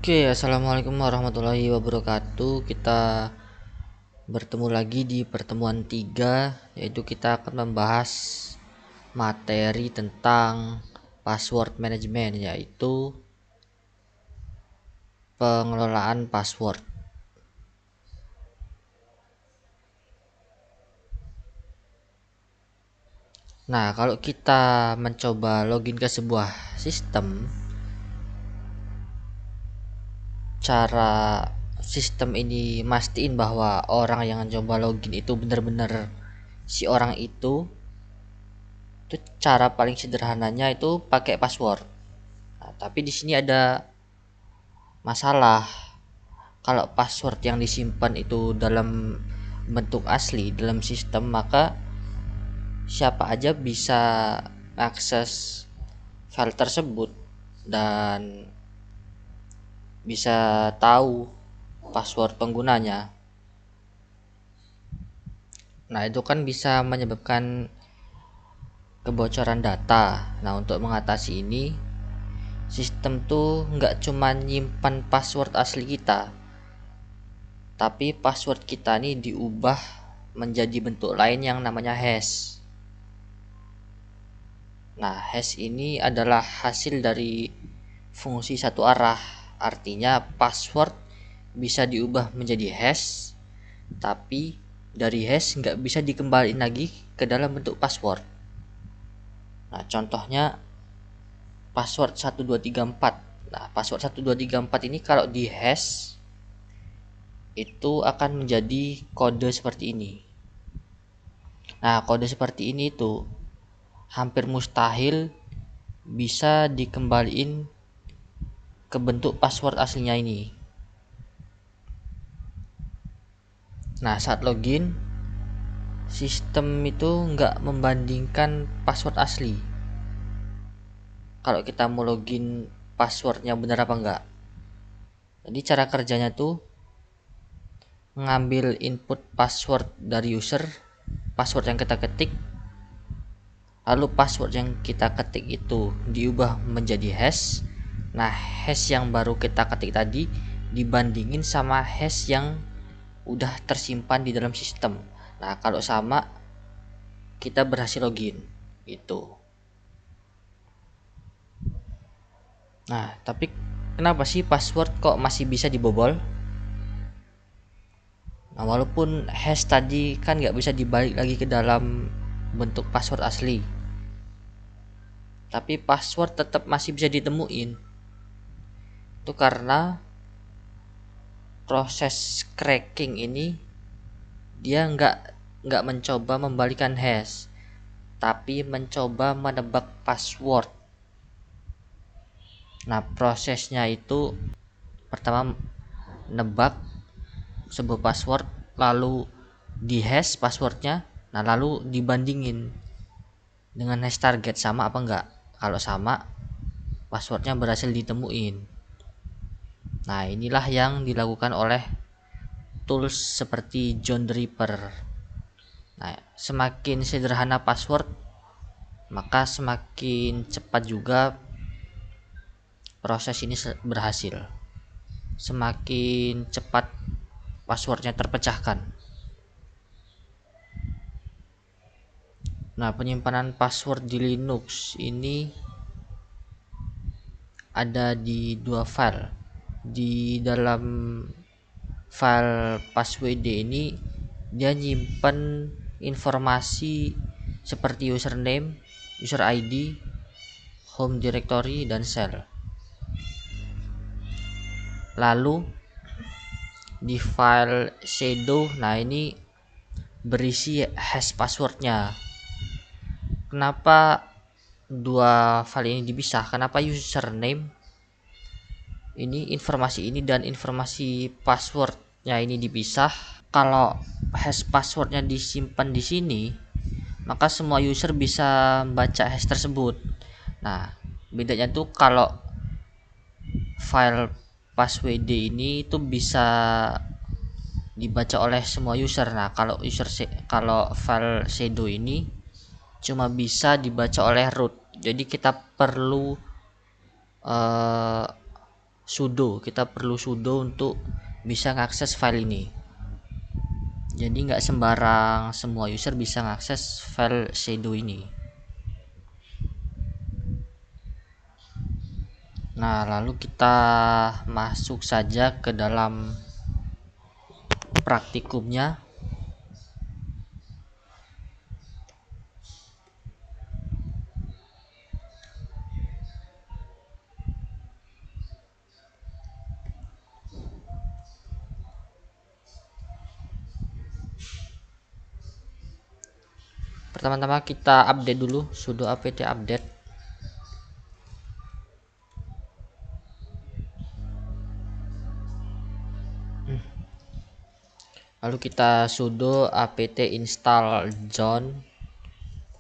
Oke, assalamualaikum warahmatullahi wabarakatuh. Kita bertemu lagi di pertemuan 3, yaitu kita akan membahas materi tentang password management, yaitu pengelolaan password. Nah, kalau kita mencoba login ke sebuah sistem, cara sistem ini mastiin bahwa orang yang coba login itu benar-benar si orang itu cara paling sederhananya itu pakai password. Nah, tapi di sini ada masalah. Kalau password yang disimpan itu dalam bentuk asli dalam sistem, maka siapa aja bisa akses file tersebut dan bisa tahu password penggunanya. Nah, itu kan bisa menyebabkan kebocoran data. Nah, untuk mengatasi ini, sistem tuh nggak cuma nyimpan password asli kita, tapi password kita nih diubah menjadi bentuk lain yang namanya hash. Nah, hash ini adalah hasil dari fungsi satu arah. Artinya password bisa diubah menjadi hash, tapi dari hash nggak bisa dikembalikan lagi ke dalam bentuk password. Nah, contohnya password 1234. Nah, password 1234 ini kalau di hash itu akan menjadi kode seperti ini. Nah, kode seperti ini itu hampir mustahil bisa dikembaliin ke bentuk password aslinya ini. Nah, saat login, sistem itu nggak membandingkan password asli. Kalau kita mau login passwordnya benar apa enggak. Jadi cara kerjanya tuh mengambil input password dari user, password yang kita ketik, lalu password yang kita ketik itu diubah menjadi hash. Nah, hash yang baru kita ketik tadi dibandingin sama hash yang udah tersimpan di dalam sistem. Nah, kalau sama, kita berhasil login gitu. Nah, tapi kenapa sih password kok masih bisa dibobol? Nah, walaupun hash tadi kan nggak bisa dibalik lagi ke dalam bentuk password asli, tapi password tetap masih bisa ditemuin. Itu karena proses cracking ini dia nggak mencoba membalikan hash, tapi mencoba menebak password. Nah, prosesnya itu pertama nebak sebuah password, lalu di hash passwordnya, nah lalu dibandingin dengan hash target sama apa enggak. Kalau sama, passwordnya berhasil ditemuin. Nah, inilah yang dilakukan oleh tools seperti John the Ripper. Nah, semakin sederhana password, maka semakin cepat juga proses ini berhasil. Semakin cepat passwordnya terpecahkan. Nah, penyimpanan password di Linux ini ada di dua file. Di dalam file password ini dia nyimpen informasi seperti username, user ID, home directory, dan shell. Lalu di file shadow, nah ini berisi hash passwordnya. Kenapa dua file ini dipisah? Kenapa username ini, informasi ini, dan informasi passwordnya ini dipisah? Kalau hash passwordnya disimpan di sini, maka semua user bisa membaca hash tersebut. Nah, bedanya tuh kalau file password ini itu bisa dibaca oleh semua user. Nah, kalau file shadow ini cuma bisa dibaca oleh root. Jadi kita perlu sudo. Kita perlu sudo untuk bisa mengakses file ini. Jadi nggak sembarang semua user bisa mengakses file shadow ini. Nah, lalu kita masuk saja ke dalam praktikumnya. Pertama-tama kita update dulu, sudo apt update. Lalu kita sudo apt install John.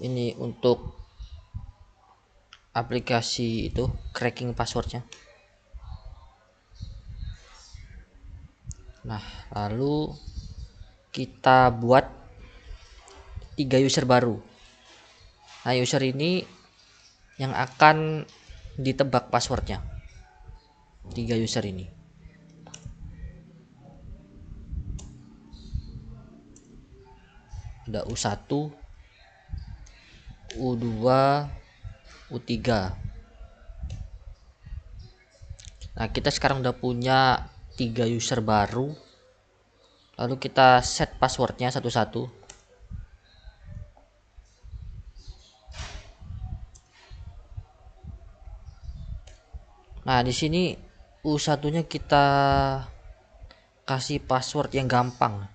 Ini untuk aplikasi itu cracking passwordnya. Nah, lalu kita buat 3 user baru. Nah, user ini yang akan ditebak passwordnya. 3 user ini. Ada U1, U2, U3. Nah, kita sekarang udah punya 3 user baru. Lalu kita set passwordnya satu-satu. Nah, di sini U1-nya kita kasih password yang gampang.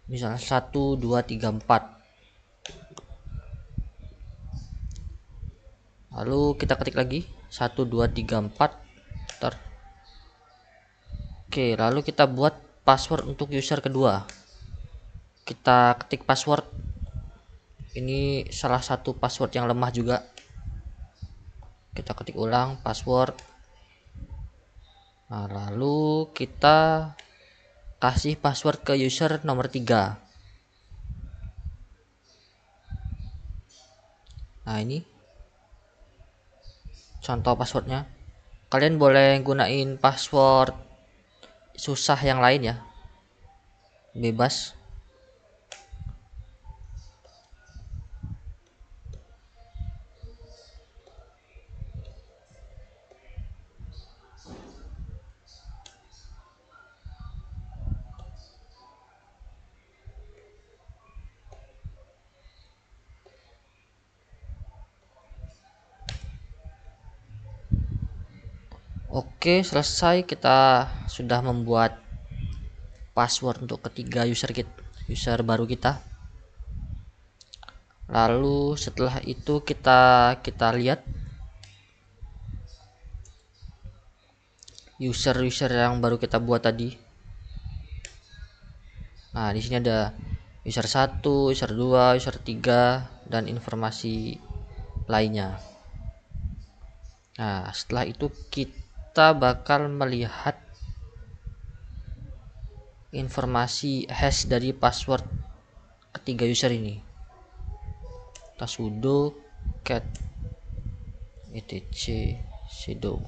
Misalnya 1 2 3 4. Lalu kita ketik lagi 1 2 3 4. Oke, lalu kita buat password untuk user kedua. Kita ketik password. Ini salah satu password yang lemah juga. Kita ketik ulang password. Nah, lalu kita kasih password ke user nomor 3. Nah, ini contoh passwordnya. Kalian boleh gunain password susah yang lain ya, bebas. Oke, selesai. Kita sudah membuat password untuk ketiga user baru kita. Lalu setelah itu kita lihat user yang baru kita buat tadi. Nah, di sini ada user 1, user 2, user 3 dan informasi lainnya. Nah, setelah itu kita bakal melihat informasi hash dari password ketiga user ini. Kita sudo cat etc shadow.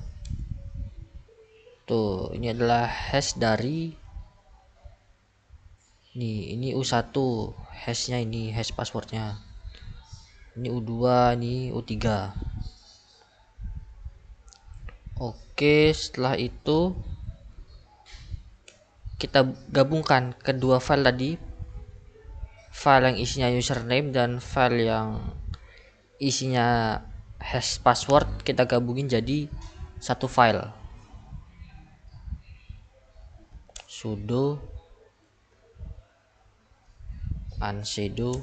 Tuh, ini adalah hash dari ini U1 hashnya, ini hash passwordnya. Ini U2, ini U3. Oke, setelah itu kita gabungkan kedua file tadi, file yang isinya username dan file yang isinya hash password, kita gabungin jadi satu file. Sudo unshadow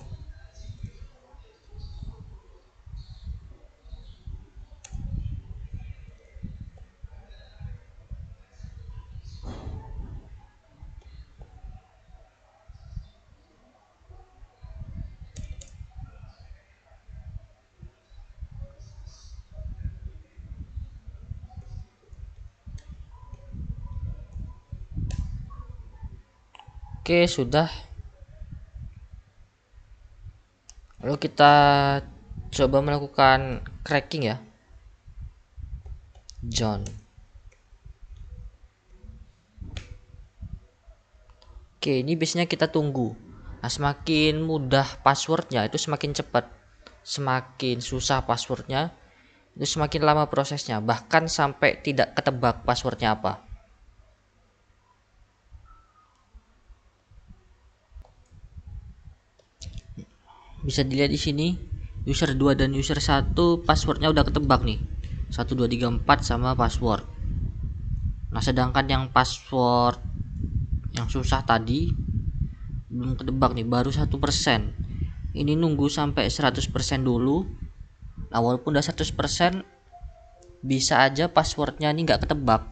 Oke, sudah. Lalu kita coba melakukan cracking ya. John. Oke, ini biasanya kita tunggu. Nah, semakin mudah passwordnya itu semakin cepat. Semakin susah passwordnya itu semakin lama prosesnya, bahkan sampai tidak ketebak passwordnya apa. Bisa dilihat di sini, user 2 dan user 1 passwordnya udah ketebak nih. 1234 sama password. Nah, sedangkan yang password yang susah tadi belum ketebak nih, baru 1%. Ini nunggu sampai 100% dulu. Nah, walaupun udah 100%, bisa aja passwordnya ini nggak ketebak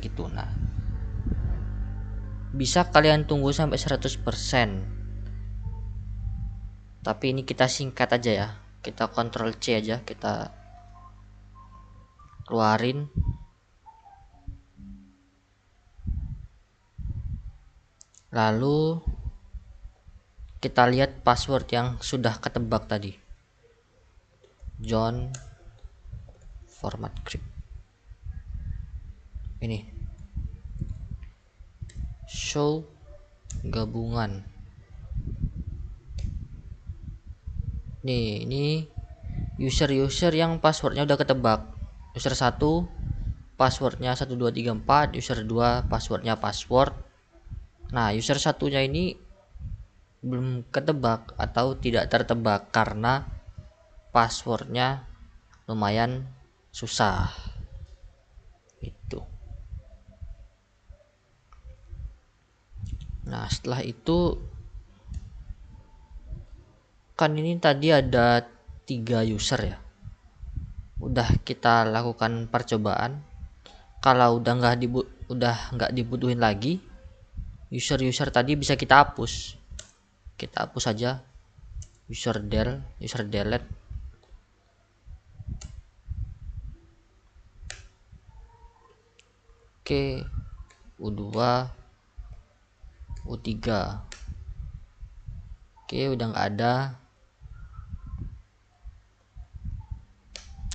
gitu. Nah, bisa kalian tunggu sampai 100%, tapi ini kita singkat aja ya, kita Ctrl C aja, kita keluarin. Lalu kita lihat password yang sudah ketebak tadi, John format crypt. Ini show gabungan. Nih, ini user-user yang passwordnya udah ketebak. User 1 passwordnya 1234, user 2 passwordnya password. Nah, user satunya ini belum ketebak atau tidak tertebak karena passwordnya lumayan susah itu. Nah, setelah itu kan ini tadi ada 3 user ya, udah kita lakukan percobaan. Kalau udah nggak dibutuhin lagi user-user tadi, bisa kita hapus. Kita hapus aja user delete. Oke, U2, U3. Oke, udah nggak ada.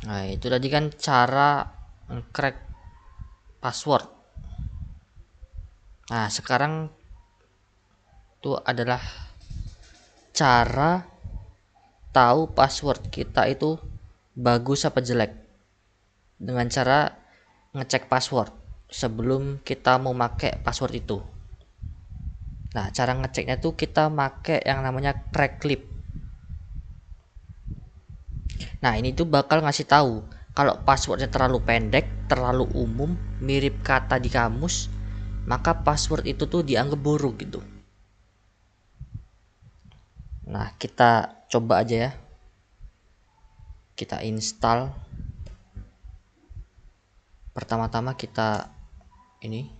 Nah, itu tadi kan cara crack password. Nah, sekarang itu adalah cara tahu password kita itu bagus apa jelek, dengan cara ngecek password sebelum kita mau pakai password itu. Nah, cara ngeceknya tuh kita pakai yang namanya crack clip. Nah, ini tuh bakal ngasih tahu kalau passwordnya terlalu pendek, terlalu umum, mirip kata di kamus, maka password itu tuh dianggap buruk gitu. Nah, kita coba aja ya. Kita install. Pertama-tama kita ini.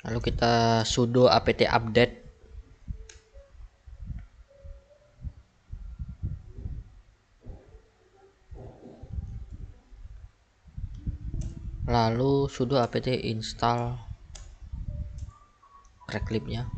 Lalu kita sudo apt update. Lalu sudo apt install crack clipnya.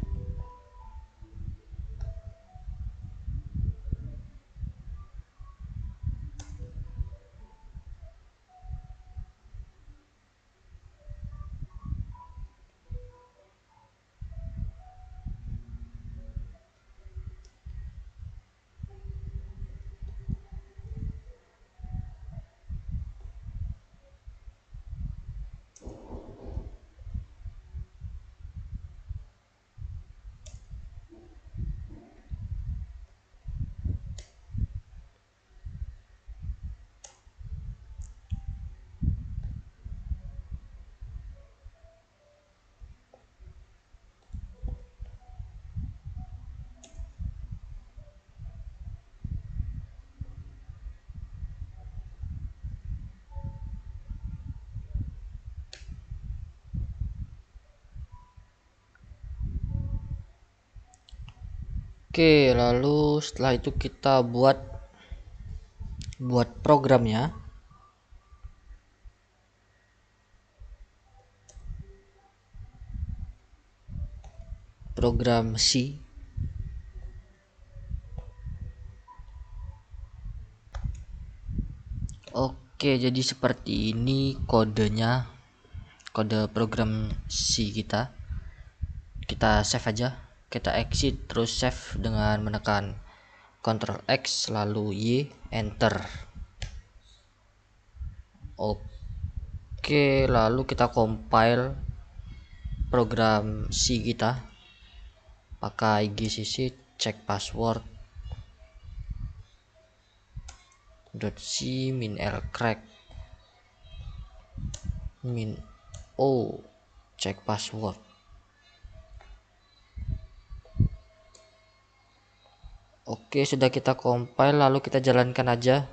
Oke, lalu setelah itu kita buat programnya. Program C. Oke, jadi seperti ini kodenya, kode program C kita. Kita save aja, kita exit terus save dengan menekan Ctrl X lalu Y, enter. Oke, lalu kita compile program C kita pakai gcc check password .c min l crack min o check password. Oke, sudah kita compile, lalu kita jalankan aja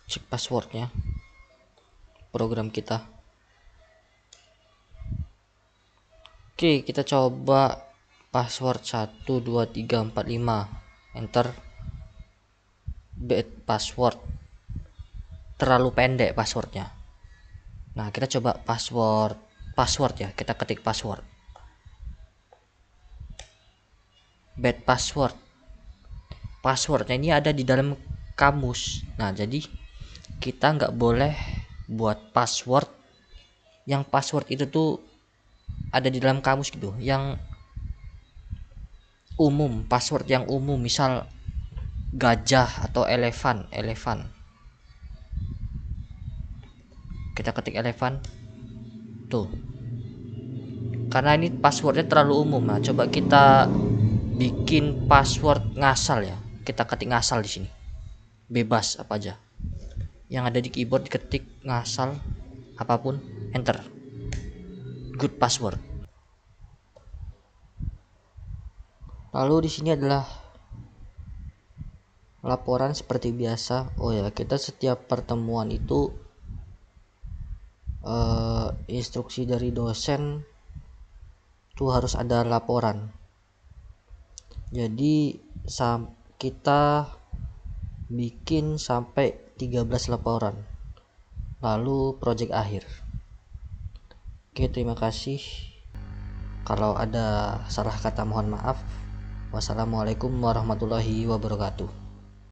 check passwordnya program kita. Oke, kita coba password 12345, enter. Bad password, terlalu pendek passwordnya. Nah, kita coba password ya, kita ketik password. Bad password, passwordnya ini ada di dalam kamus. Nah, jadi kita nggak boleh buat password yang password itu tuh ada di dalam kamus gitu, yang umum, password yang umum, misal gajah atau elephant. Kita ketik elephant tuh, karena ini passwordnya terlalu umum. Nah, coba kita bikin password ngasal ya, kita ketik ngasal di sini, bebas apa aja yang ada di keyboard, diketik ngasal apapun, enter. Good password. Lalu di sini adalah laporan seperti biasa. Oh ya, kita setiap pertemuan itu instruksi dari dosen tuh harus ada laporan. Jadi kita bikin sampai 13 laporan, lalu project akhir. Oke, terima kasih. Kalau ada salah kata mohon maaf. Wassalamualaikum warahmatullahi wabarakatuh.